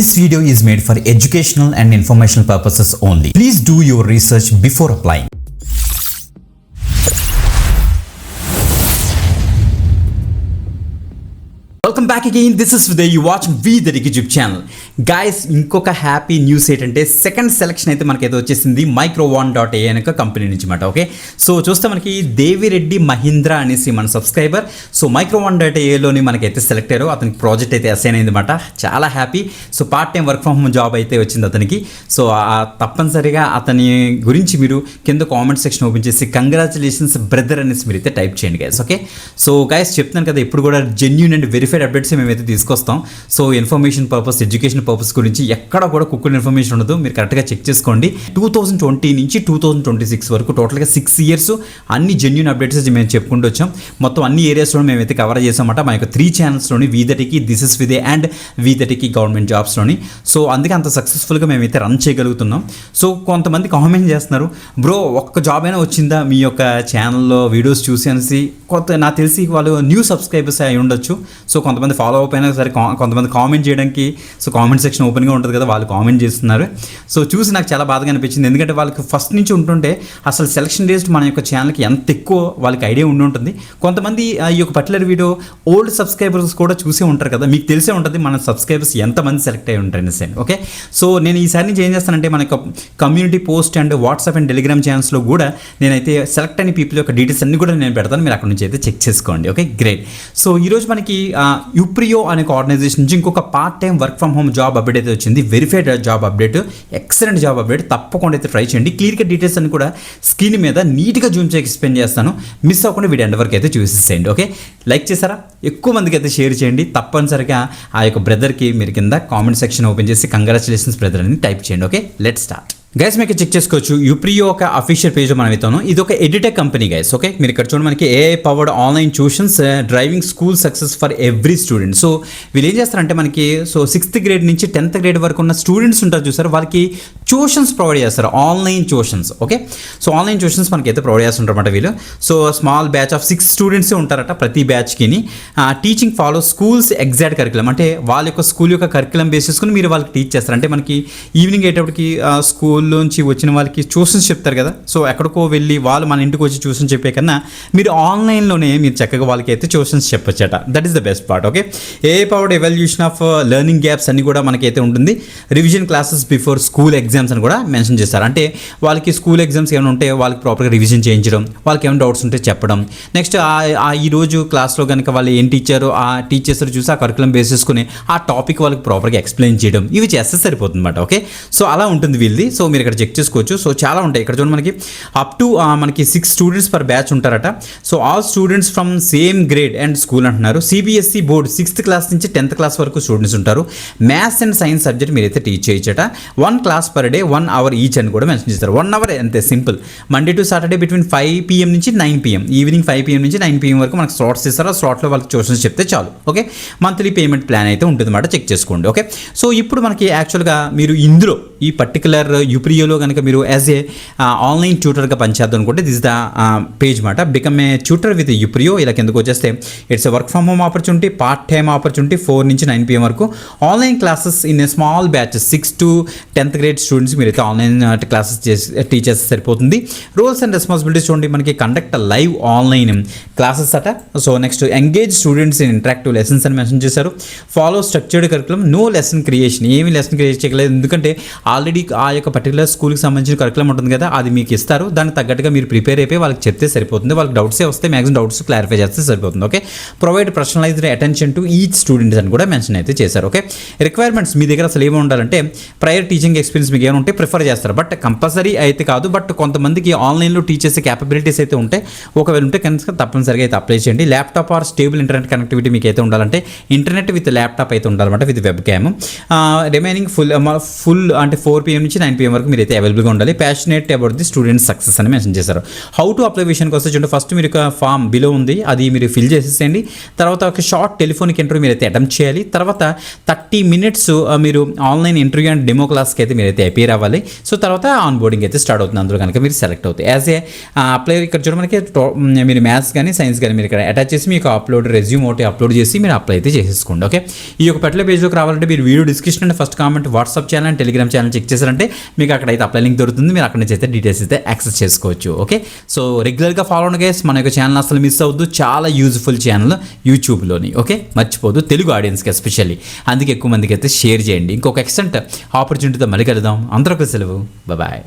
This video is made for educational and informational purposes only. Please do your research before applying. Welcome back again. This is విదయ్. You watching వి the YouTube channel. Guys, ఇంకొక happy news ఏంటంటే second selection అయితే మనకైతే వచ్చేసింది Micro1.ai అనే company నుంచి మాట. ఓకే, సో చూస్తే మనకి దేవిరెడ్డి మహీంద్ర అనేసి మన సబ్స్క్రైబర్ సో Micro1.aiలోని మనకైతే సెలెక్ట్ అయ్యారు. అతనికి ప్రాజెక్ట్ అయితే అసైన్ అయింది అనమాట. చాలా happy. So part time work from home job అయితే వచ్చింది అతనికి. సో తప్పనిసరిగా అతని గురించి మీరు కింద కామెంట్ సెక్షన్ ఓపెన్ చేసి కంగ్రాచులేషన్స్ బ్రదర్ అనేసి మీరు అయితే టైప్ చేయండి గైస్. ఓకే, సో గైస్ చెప్తున్నాను కదా, ఇప్పుడు కూడా జెన్యూన్ అండ్ వెరిఫైడ్ అప్డేట్స్ మేమైతే తీసుకొస్తాం. So information purpose, education purpose గురించి ఎక్కడ కూడా కుక్కర్ ఇన్ఫర్మేషన్ ఉండదు. మీరు కరెక్ట్గా చెక్ చేసుకోండి. 2020 నుంచి 2026 వరకు టోటల్గా 6 years అన్ని జెన్యూన్ అప్డేట్స్ మేము చెప్పుకుంటూ వచ్చాం. మొత్తం అన్ని ఏరియాస్లో మేమైతే కవర్ చేసామన్నమాట. మా యొక్క 3 ఛానల్స్లోని వీదటికి, దిస్ ఇస్ విదే అండ్ వీదటికి గవర్నమెంట్ జాబ్స్లోని. సో అందుకే అంత సక్సెస్ఫుల్గా మేమైతే రన్ చేయగలుగుతున్నాం. సో కొంతమంది కామెంట్ చేస్తున్నారు, బ్రో ఒక్క జాబ్ అయినా వచ్చిందా మీ యొక్క ఛానల్లో వీడియోస్ చూసి అనేసి. నాకు తెలిసి వాళ్ళు న్యూ సబ్స్క్రైబర్స్ అయి ఉండొచ్చు. సో కొంతమంది ఫాలో అప్ అయినా సరే, కొంతమంది కామెంట్ చేయడానికి సో కామెంట్ సెక్షన్ ఓపెన్గా ఉంటుంది కదా, వాళ్ళు కామెంట్ చేస్తున్నారు. సో చూసి నాకు చాలా బాధగా అనిపించింది. ఎందుకంటే వాళ్ళకి ఫస్ట్ నుంచి ఉంటుంటే అసలు సెలక్షన్ బేస్డ్ మన యొక్క ఛానల్కి ఎంత ఎక్కువ వాళ్ళకి ఐడియా ఉండి ఉంటుంది. కొంతమంది ఈ యొక్క పర్టికులర్ వీడియో ఓల్డ్ సబ్స్క్రైబర్స్ కూడా చూసే ఉంటారు కదా, మీకు తెలిసే ఉంటుంది మన సబ్స్క్రైబర్స్ ఎంతమంది సెలెక్ట్ అయ్యి ఉంటారు అనేసి. ఓకే, సో నేను ఈసారి నుంచి ఏం చేస్తానంటే మన యొక్క community post and WhatsApp and Telegram ఛానల్స్లో కూడా నేనైతే సెలెక్ట్ అయిన పీపుల్ యొక్క డీటెయిల్స్ అన్ని కూడా నేను పెడతాను. మీరు అక్కడ నుంచి అయితే చెక్ చేసుకోండి. Okay, great. సో ఈరోజు మనకి యుప్రియో అనే ఆర్గనైజేషన్ నుంచి ఇంకొక part time work from home job update అయితే వచ్చింది. Verified job update, excellent job update. తప్పకుండా అయితే ట్రై చేయండి. క్లియర్గా డీటెయిల్స్ అని కూడా స్క్రీన్ మీద నీట్గా జూమ్ చేసి ఎక్స్ప్లెయిన్ చేస్తాను. మిస్ అవ్వకుండా వీడియో ఎండ్ వరకు అయితే చూసేసేయండి. ఓకే, లైక్ చేశారా? ఎక్కువ మందికి అయితే షేర్ చేయండి. తప్పనిసరిగా ఆ యొక్క బ్రదర్కి మీరు కింద కామెంట్ సెక్షన్ ఓపెన్ చేసి కంగ్రాచులేషన్స్ బ్రదర్ అని టైప్ చేయండి. Okay, let's start. గైస్, మీకు చెక్ చేసుకోవచ్చు యుప్రియో ఒక అఫీషియల్ పేజ్ మనం అవుతాను. ఇది ఒక ఎడిటెక్ కంపెనీ గైస్. ఓకే, మీరు ఇక్కడ చూడండి, మనకి AI powered online tuitions driving school success for every student. So వీళ్ళు ఏం చేస్తారంటే మనకి 6th grade నుంచి 10th grade వరకు ఉన్న స్టూడెంట్స్ ఉంటారు చూసారు, వాళ్ళకి ట్యూషన్స్ ప్రొవైడ్ చేస్తారు, online tuitions. Okay, so online tuitions మనకైతే ప్రొవైడ్ చేస్తుంటారన్నమాట వీళ్ళు. So small batch of 6 students ఉంటారట ప్రతి బ్యాచ్కి. Teaching follow schools exact curriculum, అంటే వాళ్ళ యొక్క స్కూల్ యొక్క కరికులం బేస్ చేసుకుని మీరు వాళ్ళకి టీచ్ చేస్తారు. అంటే మనకి ఈవినింగ్ అయ్యేటప్పటికి స్కూల్ నుంచి వచ్చిన వాళ్ళకి ట్యూషన్స్ చెప్తారు కదా. సో ఎక్కడికో వెళ్ళి వాళ్ళు మన ఇంటికి వచ్చి ట్యూషన్ చెప్పే కన్నా మీరు ఆన్లైన్లోనే మీరు చక్కగా వాళ్ళకి అయితే ట్యూషన్స్ చెప్పొచ్చట. That is the best part. Okay, AI powered evaluation of learning gaps అన్ని కూడా మనకైతే ఉంటుంది. Revision classes before school exams అని కూడా మెన్షన్ చేస్తారు. అంటే వాళ్ళకి స్కూల్ ఎగ్జామ్స్ ఏమైనా ఉంటే వాళ్ళకి ప్రాపర్గా రివిజన్ చేయించడం, వాళ్ళకి ఏమైనా డౌట్స్ ఉంటే చెప్పడం. నెక్స్ట్ ఈరోజు క్లాస్లో కనుక వాళ్ళు ఏం టీచరు ఆ టీచర్స్ చూసి ఆ కరికులం బేస్ చేసుకుని ఆ టాపిక్ వాళ్ళకి ప్రాపర్గా ఎక్స్ప్లెయిన్ చేయడం, ఇవి చేస్తే సరిపోతుంది అనమాట. ఓకే, సో అలా ఉంటుంది వీళ్ళది. సో మీరు ఇక్కడ చెక్ చేసుకోవచ్చు. సో చాలా ఉంటాయి ఇక్కడ చూడండి, మనకి అప్ టు మనకి 6 students per బ్యాచ్ ఉంటారట. So all students from same grade and school అంటున్నారు. సిబిఎస్ఈ బోర్డ్ 6th class నుంచి 10th class వరకు స్టూడెంట్స్ ఉంటారు. మ్యాథ్స్ అండ్ సైన్స్ సబ్జెక్ట్ మీరైతే టీచ్ చేయొచ్చట. 1 class per day 1 hour each అని కూడా మెన్షన్ చేస్తారు. 1 hour అంతే, simple. Monday to Saturday between 5 PM నుంచి 9 PM, ఈవినింగ్ 5 PM నుంచి 9 PM వరకు మనకు స్లాట్స్ ఇస్తారు. ఆ స్లాట్లో వాళ్ళకి ట్యూషన్స్ చెప్తే చాలు. ఓకే, మంత్లీ పేమెంట్ ప్లాన్ అయితే ఉంటుంది అన్నమాట, చెక్ చేసుకోండి. ఓకే, సో ఇప్పుడు మనకి యాక్చువల్గా మీరు ఇందులో ఈ పర్టికులర్ యుప్రియోలో కనుక మీరు యాజ్ ఏ ఆన్లైన్ ట్యూటర్గా పనిచేద్దాం అనుకుంటే దిస్ ద పేజ్ మాట. Become a tutor with Uprio. ఇలా కిందకు వచ్చేస్తే it's a work from home opportunity, part time opportunity, 4 నుంచి 9 PM వరకు online classes in a small batch 6 to 10th grade students మీరైతే ఆన్లైన్ క్లాసెస్ టీచ్ చేస్తే సరిపోతుంది. Roles and responsibilities చూడండి, మనకి కండక్ట్ లైవ్ ఆన్లైన్ క్లాసెస్ అట. So next engage students in interactive lessons అని mention చేశారు. Follow structured curriculum, no lesson creation, ఏమి lesson create చేయలేదు. ఎందుకంటే ఆల్రెడీ ఆ యొక్క పర్టికులర్ స్కూల్కి సంబంధించిన కరికులం ఉంటుంది కదా, అది మీకు ఇస్తారు. దానికి తగ్గట్టుగా మీరు ప్రిపేర్ అయిపోయి వాళ్ళకి చెప్తే సరిపోతుంది. వాళ్ళకి డౌట్సే వస్తే మ్యాక్సిమం డౌట్స్ క్లారిఫై చేస్తే సరిపోతుంది. Okay, provide personalised attention to each students అని కూడా మెన్షన్ అయితే చేశారు. ఓకే, రిక్వైర్మెంట్స్ మీ దగ్గర అసలు ఏమి ఉండాలంటే ప్రయర్ టీచింగ్ ఎక్స్పీరియన్స్ మీకు ఏమైనా ఉంటే ప్రిఫర్ చేస్తారు. బట్ కంపల్సరీ అయితే కాదు. బట్ కొంతమందికి ఆన్లైన్లో టీచ్ చేసే క్యాపబిలిటీస్ అయితే ఉంటాయి. ఒకవేళ ఉంటే కనుక తప్పనిసరిగా అయితే అప్లై చేయండి. Laptop or stable internet connectivity మీకు అయితే ఉండాలంటే ఇంటర్నెట్ విత్ ల్యాప్టాప్ అయితే ఉండాలన్నమాట, with web cam. Remaining full అంటే 4 PM నుంచి 9 PM వరకు మీరైతే అవైలబుల్గా ఉండాలి. Passionate about the student success అని మెన్షన్ చేశారు. హౌ టు అప్లై విషయానికి వస్తే చూడండి, ఫస్ట్ మీరు ఒక ఫామ్ బిలో ఉంది, అది మీరు ఫిల్ చేసేసేయండి. తర్వాత ఒక షార్ట్ టెలిఫోనిక్ ఇంటర్వ్యూ మీరైతే అటెంప్ట్ చేయాలి. తర్వాత 30 minutes మీరు ఆన్లైన్ ఇంటర్వ్యూ అండ్ డెమో క్లాస్కి అయితే మీరైతే అపీర్ అవ్వాలి. సో తర్వాత ఆన్ బోర్డింగ్ అయితే స్టార్ట్ అవుతుంది అందులో కనుక మీరు సెలెక్ట్ అవుతాయి. యాజ్ ఏ అప్లై ఇక్కడ చూడ మనకి మీరు మ్యాథ్స్ కానీ సైన్స్ కానీ మీరు ఇక్కడ అటాచ్ చేసి మీకు అప్లోడ్ రెజ్యూమ్ ఒకటి అప్లోడ్ చేసి మీరు అప్లై అయితే చేసేసుకోండి. ఓకే, ఈ యొక్క పెట్ల పేజ్లోకి రావాలంటే మీరు వీడియో డిస్క్రిప్షన్ అంటే first comment WhatsApp channel and Telegram channel check చేశారంటే మీకు అక్కడైతే అప్లై లింక్ దొరుకుతుంది. మీరు అక్కడ నుంచి అయితే డీటెయిల్స్ అయితే యాక్సెస్ చేసుకోవచ్చు. ఓకే, సో రెగ్యులర్గా ఫాలో అవ్వండి గైస్, మన యొక్క ఛానల్ అసలు మిస్ అవ్వద్దు, చాలా యూజ్ఫుల్ ఛానల్ యూట్యూబ్లోని. ఓకే, మర్చిపోదు, తెలుగు ఆడియన్స్కి ఎస్పెషల్లీ, అందుకే ఎక్కువ మందికి అయితే షేర్ చేయండి. ఇంకొక ఎక్సెంట్ ఆపర్చునిటీతో మళ్ళీ కలుద్దాం. అందరికీ సెలవు, బాయ్.